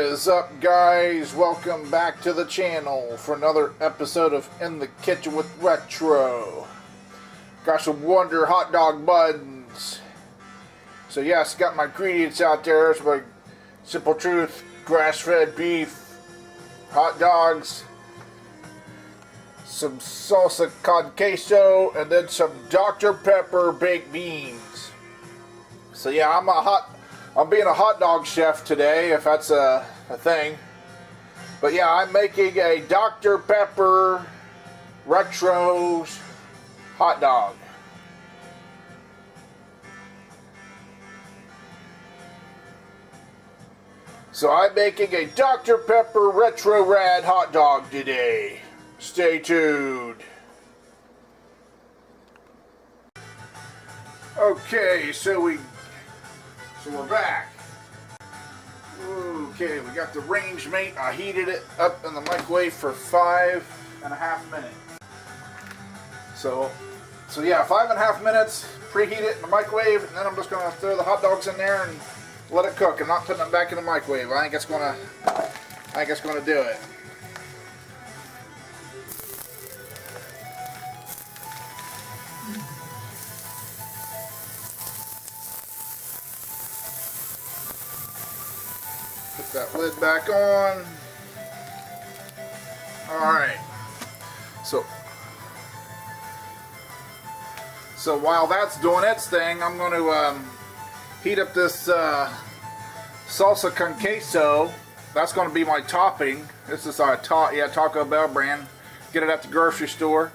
is up, guys? Welcome back to the channel for another episode of In the Kitchen with Retro. Got some Wonder hot dog buns. So yes, got my ingredients out there. It's my Simple Truth grass-fed beef hot dogs, some salsa con queso, and then some Dr. Pepper baked beans. So yeah, I'm being a hot dog chef today, if that's a thing. But yeah, I'm making a Dr. Pepper Retro's hot dog. So I'm making a Dr. Pepper Retro Rad hot dog today. Stay tuned. Okay, so we're back. Okay, we got the range mate. I heated it up in the microwave for 5.5 minutes. So yeah, 5.5 minutes. Preheat it in the microwave, and then I'm just gonna throw the hot dogs in there and let it cook. I'm not putting them back in the microwave. I think it's gonna do it. Put that lid back on. Alright. So while that's doing its thing, I'm going to heat up this salsa con queso. That's going to be my topping. This is our Taco Bell brand. Get it at the grocery store.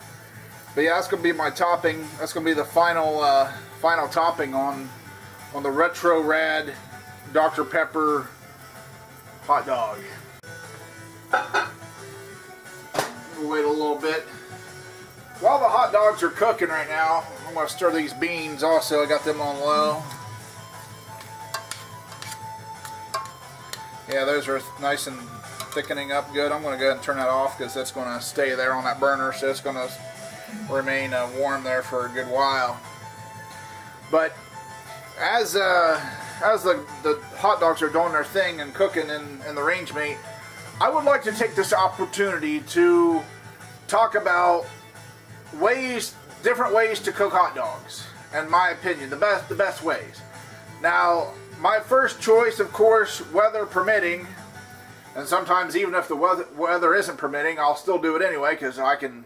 But yeah, that's going to be my topping. That's going to be the final topping on the Retro Rad Dr. Pepper hot dog. We'll wait a little bit. While the hot dogs are cooking right now, I'm going to stir these beans also. I got them on low. Yeah, those are nice and thickening up good. I'm going to go ahead and turn that off because that's going to stay there on that burner, so it's going to remain warm there for a good while. But as the hot dogs are doing their thing and cooking in the range mate, I would like to take this opportunity to talk about different ways to cook hot dogs. In my opinion, the best ways. Now, my first choice, of course, weather permitting, and sometimes even if the weather isn't permitting, I'll still do it anyway because I can,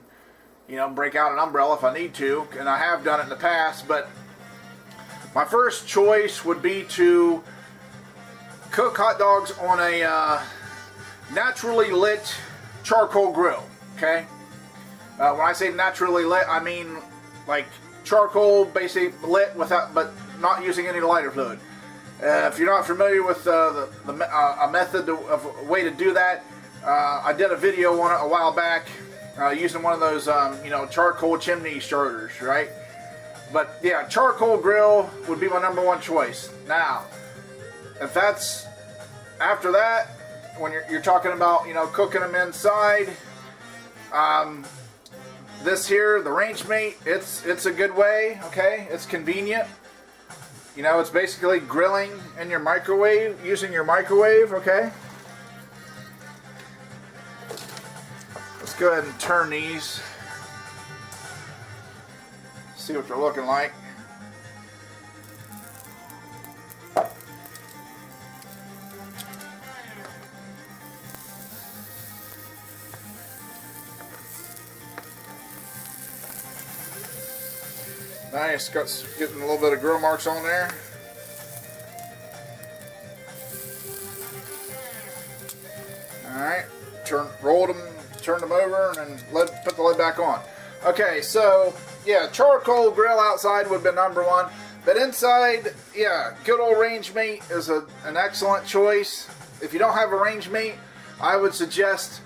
break out an umbrella if I need to, and I have done it in the past. But my first choice would be to cook hot dogs on a naturally lit charcoal grill. Okay. When I say naturally lit, I mean like charcoal, basically lit but not using any lighter fluid. If you're not familiar with a way to do that, I did a video on it a while back using one of those charcoal chimney starters, right? But yeah, charcoal grill would be my #1 choice. Now, if that's after that, when you're talking about cooking them inside, this here, the range mate, it's a good way. Okay, it's convenient. It's basically grilling in your microwave, using your microwave. Okay, let's go ahead and turn these. See what they're looking like. Nice, getting a little bit of grill marks on there. Alright, turned them over, and then put the lid back on. Okay, so yeah, charcoal grill outside would be #1, but inside, yeah, good old range mate is an excellent choice. If you don't have a range mate, I would suggest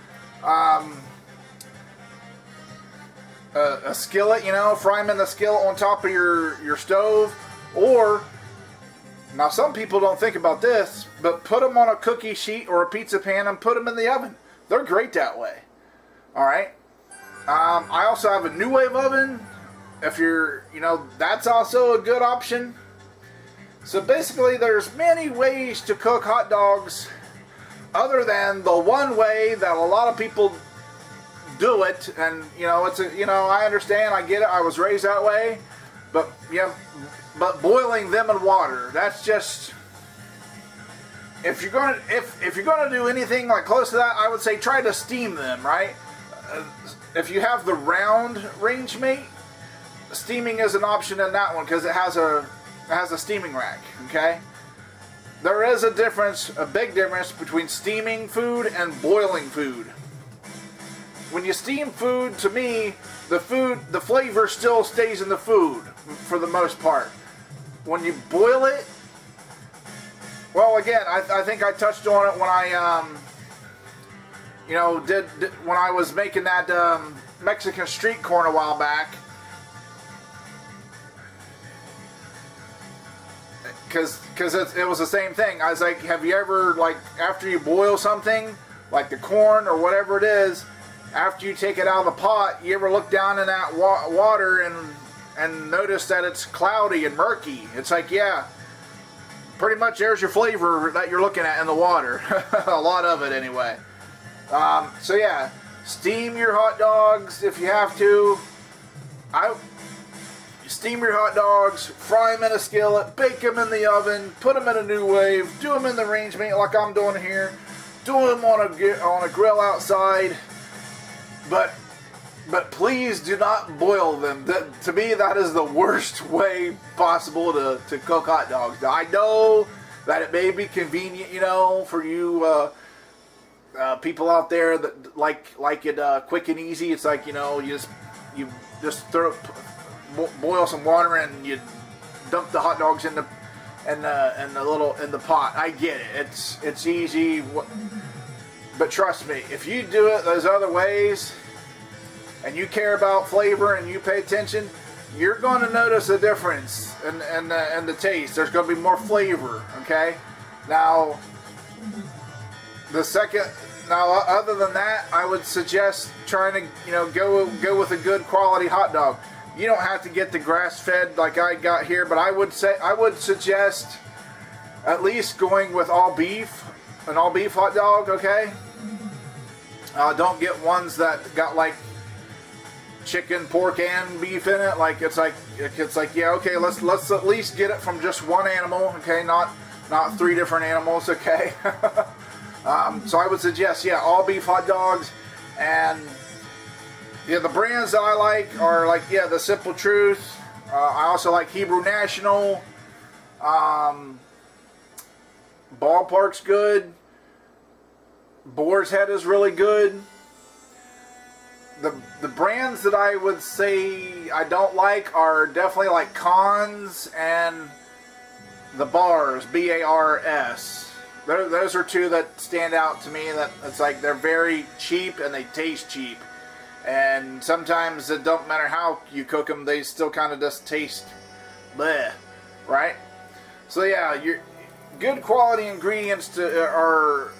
a skillet, fry them in the skillet on top of your stove. Or, now some people don't think about this, but put them on a cookie sheet or a pizza pan and put them in the oven. They're great that way. Alright. I also have a New Wave oven. If you're, that's also a good option. So basically there's many ways to cook hot dogs other than the one way that a lot of people do it, and I understand, I get it, I was raised that way, but but boiling them in water, that's just, if you're gonna do anything like close to that, I would say try to steam them, right? If you have the round range mate, steaming is an option in that one because it has a steaming rack. Okay, there is a big difference between steaming food and boiling food. When you steam food, to me, the flavor still stays in the food for the most part. When you boil it, well, again, I think I touched on it when I when I was making that Mexican street corn a while back. Because it was the same thing. I was like, have you ever, like, after you boil something, like the corn or whatever it is, after you take it out of the pot, you ever look down in that water and notice that it's cloudy and murky? It's like, yeah, pretty much there's your flavor that you're looking at in the water. A lot of it anyway. So yeah, steam your hot dogs if you have to. Steam your hot dogs, fry them in a skillet, bake them in the oven, put them in a new wave, do them in the range mate like I'm doing here, do them on a grill outside, but please do not boil them. To me, that is the worst way possible to cook hot dogs. Now, I know that it may be convenient, for you people out there that like it quick and easy. It's like, you just boil some water and you dump the hot dogs in the pot. I get it. It's easy, but trust me, if you do it those other ways and you care about flavor and you pay attention, you're going to notice a difference in the taste. There's going to be more flavor. Okay. Now, other than that, I would suggest trying to go with a good quality hot dog. You don't have to get the grass-fed like I got here, but I would suggest at least going with an all-beef hot dog. Okay, don't get ones that got like chicken, pork, and beef in it. Like it's like yeah, okay, let's at least get it from just one animal. Okay, not 3 different animals. Okay, so I would suggest all-beef hot dogs. And yeah, the brands that I like are like, the Simple Truth. I also like Hebrew National. Ballpark's good. Boar's Head is really good. The brands that I would say I don't like are definitely like Cons and the Bars, B-A-R-S. Those are 2 that stand out to me. That it's like they're very cheap and they taste cheap. And sometimes it don't matter how you cook them, they still kind of just taste bleh, right? So yeah, your good quality ingredients are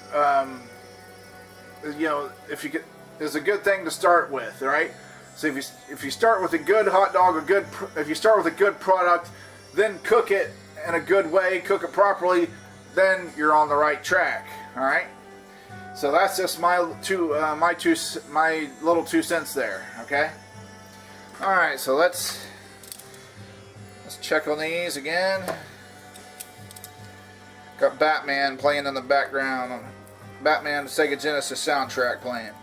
is a good thing to start with, right? So if you start with a good hot dog, if you start with a good product, then cook it in a good way, cook it properly, then you're on the right track. All right. So that's just my little 2 cents there. Okay. All right. So let's check on these again. Got Batman playing in the background. Batman Sega Genesis soundtrack playing.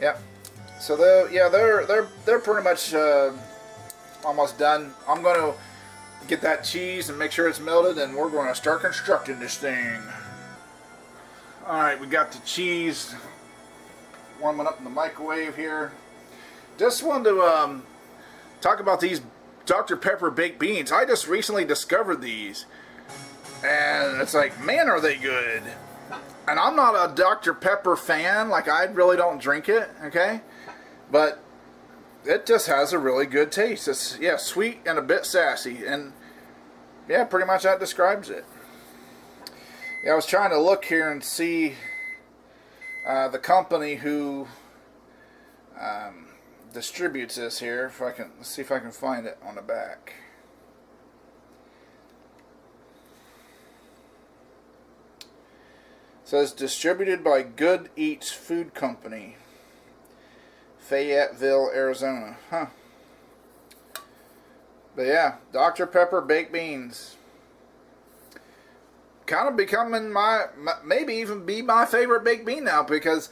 Yep. So they're pretty much almost done. I'm going to get that cheese and make sure it's melted, and we're going to start constructing this thing. Alright, we got the cheese warming up in the microwave here. Just wanted to talk about these Dr. Pepper baked beans. I just recently discovered these, and it's like, man, are they good. And I'm not a Dr. Pepper fan. Like, I really don't drink it, okay? But it just has a really good taste. It's, sweet and a bit sassy. And, pretty much that describes it. I was trying to look here and see the company who distributes this here. Let's see if I can find it on the back. says distributed by Good Eats Food Company, Fayetteville, Arizona. Huh. But yeah, Dr. Pepper baked beans. Kind of becoming maybe even be my favorite baked bean now, because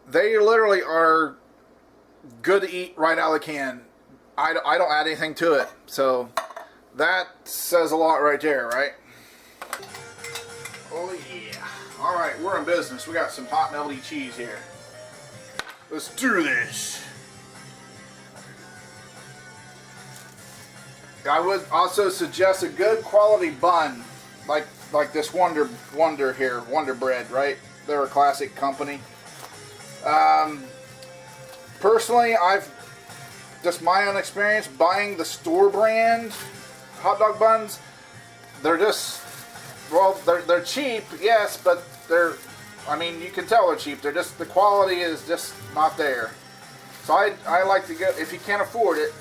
they literally are good to eat right out of the can. I don't add anything to it. So that says a lot right there, right? Oh yeah. Alright, we're in business. We got some hot melty cheese here. Let's do this. I would also suggest a good quality bun, like this Wonder here, Wonder Bread, right? They're a classic company. Personally, I've just my own experience buying the store brand hot dog buns. They're just, well, they're cheap, yes, but I mean, you can tell they're cheap. They're just, the quality is just not there. So I like to go, if you can't afford it,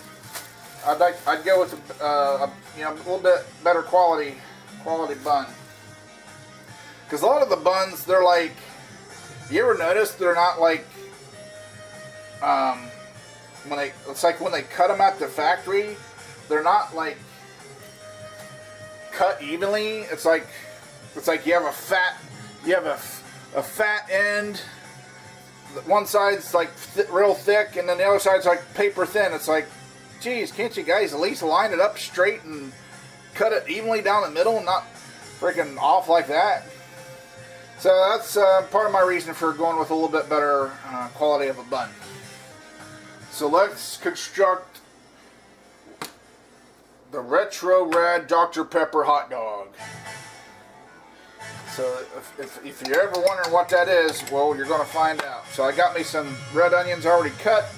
I'd go with a little bit better quality bun. Because a lot of the buns, they're like, you ever notice they're not like, it's like when they cut them at the factory, they're not like cut evenly. It's like you have a fat end. One side's like real thick, and then the other side's like paper thin. It's like, geez, can't you guys at least line it up straight and cut it evenly down the middle, and not freaking off like that? So that's part of my reason for going with a little bit better quality of a bun. So let's construct the Retro Rad Dr. Pepper hot dog. So if you're ever wondering what that is, well, you're going to find out. So I got me some red onions already cut.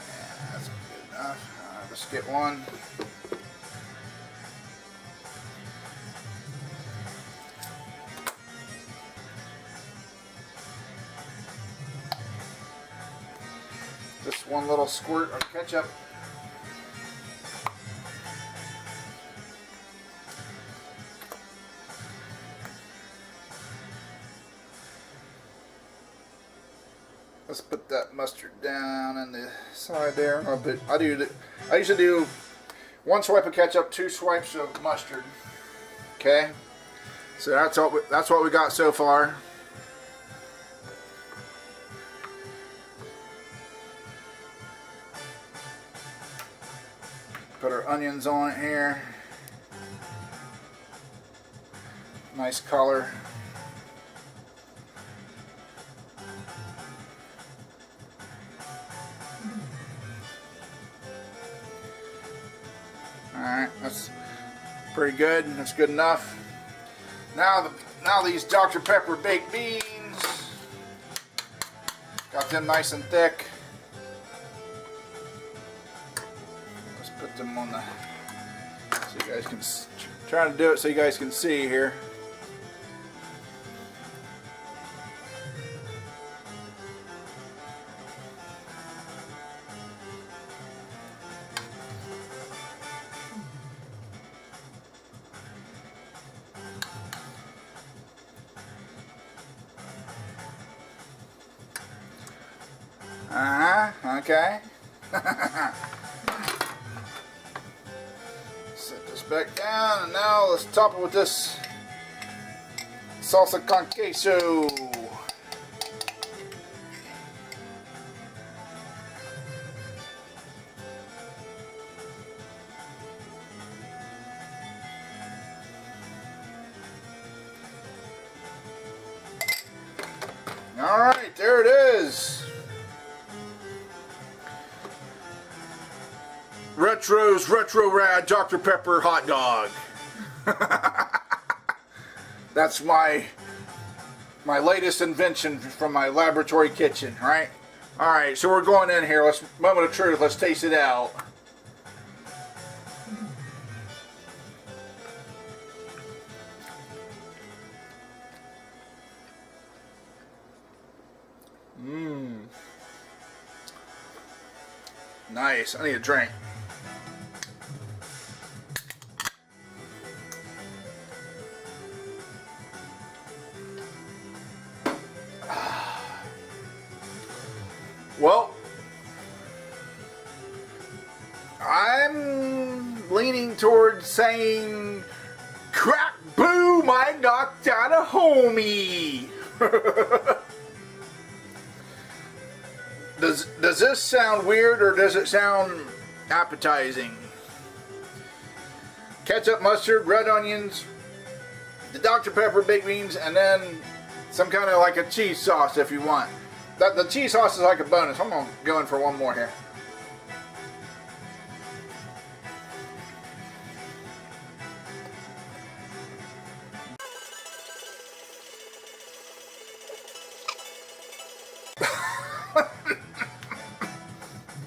Yeah, that's good enough. Let's get one. Just one little squirt of ketchup. Let's put that mustard down on the side there. I usually do one swipe of ketchup, 2 swipes of mustard. Okay, so that's what we got so far. Put our onions on it here. Nice color. Alright, that's pretty good. That's good enough. Now these Dr. Pepper baked beans. Got them nice and thick. Let's put them on the, so you guys can, trying to do it so you guys can see here. Okay. Set this back down, and now let's top it with this salsa con queso. Alright, there it is. Retro's Retro Rad Dr. Pepper hot dog. That's my latest invention from my laboratory kitchen, right? Alright, so we're going in here. Let's, moment of truth, let's taste it out. Mmm. Nice. I need a drink. Well, I'm leaning towards saying, crack boom, I knocked out a homie. Does this sound weird or does it sound appetizing? Ketchup, mustard, red onions, the Dr. Pepper baked beans, and then some kind of like a cheese sauce if you want. The cheese sauce is like a bonus. I'm going to go in for one more here.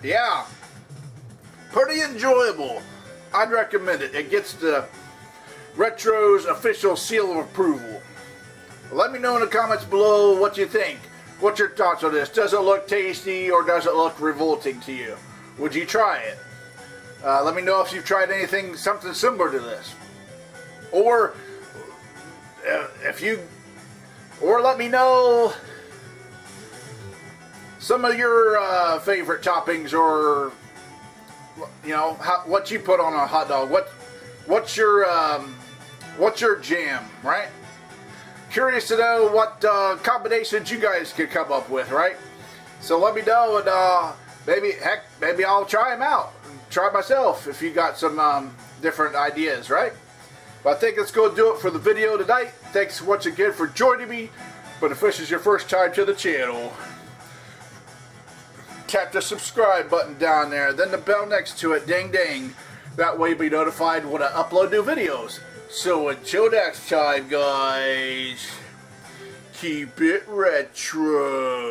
Yeah, pretty enjoyable. I'd recommend it. It gets the Retro's official seal of approval. Let me know in the comments below what you think. What's your thoughts on this? Does it look tasty or does it look revolting to you? Would you try it? Let me know if you've tried something similar to this. Or let me know some of your favorite toppings, or what you put on a hot dog. What's your jam, right? Curious to know what combinations you guys could come up with, right? So let me know, and maybe I'll try them out. Try myself if you got some different ideas, right? But I think that's going to do it for the video tonight. Thanks once again for joining me. But if this is your first time to the channel, tap the subscribe button down there, then the bell next to it, ding ding. That way you'll be notified when I upload new videos. So until next time, guys, keep it retro.